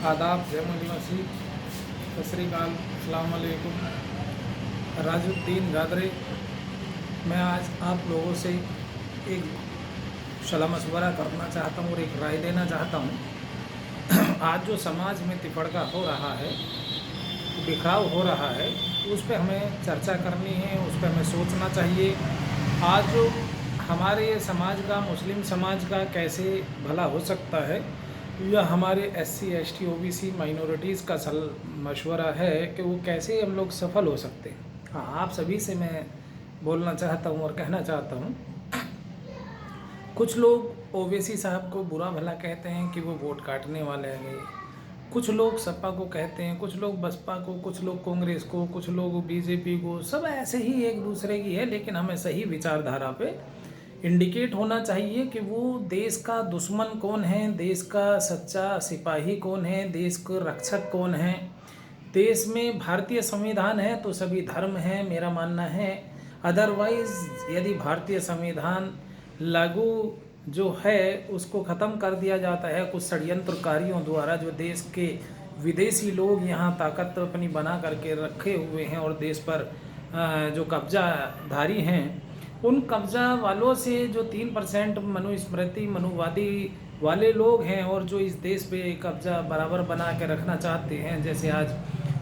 आदाब, जय मसीह, सत श्री अकाल, अस्सलाम वालेकुम। राजुद्दीन गादरे। मैं आज आप लोगों से एक सलाह मशवरा करना चाहता हूँ और एक राय देना चाहता हूँ। आज जो समाज में तिफड़का हो रहा है, बिखराव हो रहा है, उस पर हमें चर्चा करनी है, उस पर हमें सोचना चाहिए। आज जो हमारे समाज का, मुस्लिम समाज का कैसे भला हो सकता है, यह हमारे SC ST OBC माइनॉरिटीज़ का मशवरा है कि वो कैसे हम लोग सफल हो सकते हैं। हाँ, आप सभी से मैं बोलना चाहता हूँ और कहना चाहता हूँ, कुछ लोग ओवैसी साहब को बुरा भला कहते हैं कि वो वोट काटने वाले हैं, कुछ लोग सपा को कहते हैं, कुछ लोग बसपा को, कुछ लोग कांग्रेस को, कुछ लोग BJP को, सब ऐसे ही एक दूसरे की है। लेकिन हमें सही विचारधारा पे इंडिकेट होना चाहिए कि वो देश का दुश्मन कौन है, देश का सच्चा सिपाही कौन है, देश का रक्षक कौन है। देश में भारतीय संविधान है तो सभी धर्म है, मेरा मानना है। अदरवाइज़ यदि भारतीय संविधान लागू जो है उसको ख़त्म कर दिया जाता है कुछ षड्यंत्रकारियों द्वारा, जो देश के विदेशी लोग यहाँ ताकत अपनी बना करके रखे हुए हैं और देश पर जो कब्जाधारी हैं, उन कब्जा वालों से जो 3% मनुस्मृति मनुवादी वाले लोग हैं और जो इस देश पे कब्जा बराबर बना के रखना चाहते हैं, जैसे आज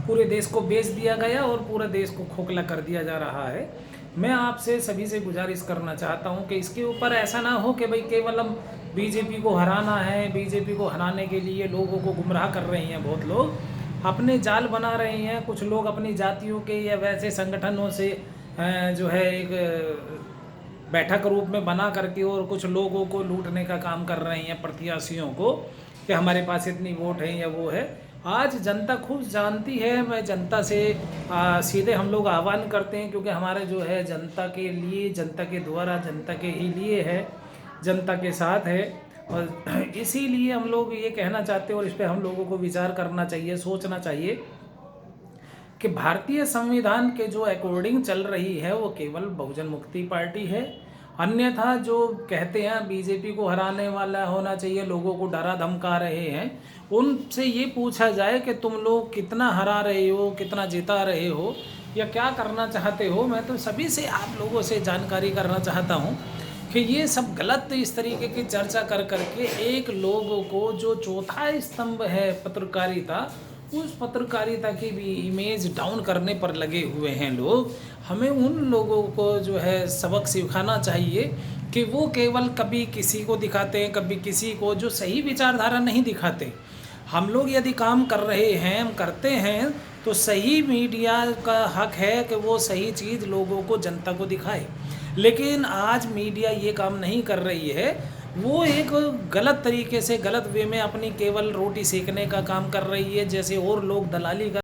पूरे देश को बेच दिया गया और पूरे देश को खोखला कर दिया जा रहा है। मैं आपसे सभी से गुजारिश करना चाहता हूं कि इसके ऊपर ऐसा ना हो कि भाई केवल हम BJP को हराना है, BJP को हराने के लिए लोगों को गुमराह कर रहे हैं। बहुत लोग अपने जाल बना रहे हैं, कुछ लोग अपनी जातियों के या वैसे संगठनों से जो है एक बैठक रूप में बना करके और कुछ लोगों को लूटने का काम कर रहे हैं, प्रत्याशियों को, कि हमारे पास इतनी वोट है या वो है। आज जनता खूब जानती है। मैं जनता से सीधे हम लोग आह्वान करते हैं, क्योंकि हमारे जो है जनता के लिए, जनता के द्वारा, जनता के ही लिए है, जनता के साथ है। और इसीलिए हम लोग ये कहना चाहते हैं और इस पर हम लोगों को विचार करना चाहिए, सोचना चाहिए कि भारतीय संविधान के जो अकॉर्डिंग चल रही है वो केवल बहुजन मुक्ति पार्टी है। अन्यथा जो कहते हैं BJP को हराने वाला होना चाहिए, लोगों को डरा धमका रहे हैं, उनसे ये पूछा जाए कि तुम लोग कितना हरा रहे हो, कितना जिता रहे हो, या क्या करना चाहते हो। मैं तो सभी से, आप लोगों से जानकारी करना चाहता हूँ कि ये सब गलत इस तरीके की चर्चा कर करके एक लोगों को जो चौथा स्तंभ है पत्रकारिता, उस पत्रकारिता की भी इमेज डाउन करने पर लगे हुए हैं लोग। हमें उन लोगों को जो है सबक सिखाना चाहिए कि वो केवल कभी किसी को दिखाते हैं, कभी किसी को, जो सही विचारधारा नहीं दिखाते। हम लोग यदि काम कर रहे हैं, हम करते हैं, तो सही मीडिया का हक है कि वो सही चीज़ लोगों को, जनता को दिखाए। लेकिन आज मीडिया ये काम नहीं कर रही है। वो एक गलत तरीके से, गलत वे में अपनी केवल रोटी सेकने का काम कर रही है, जैसे और लोग दलाली कर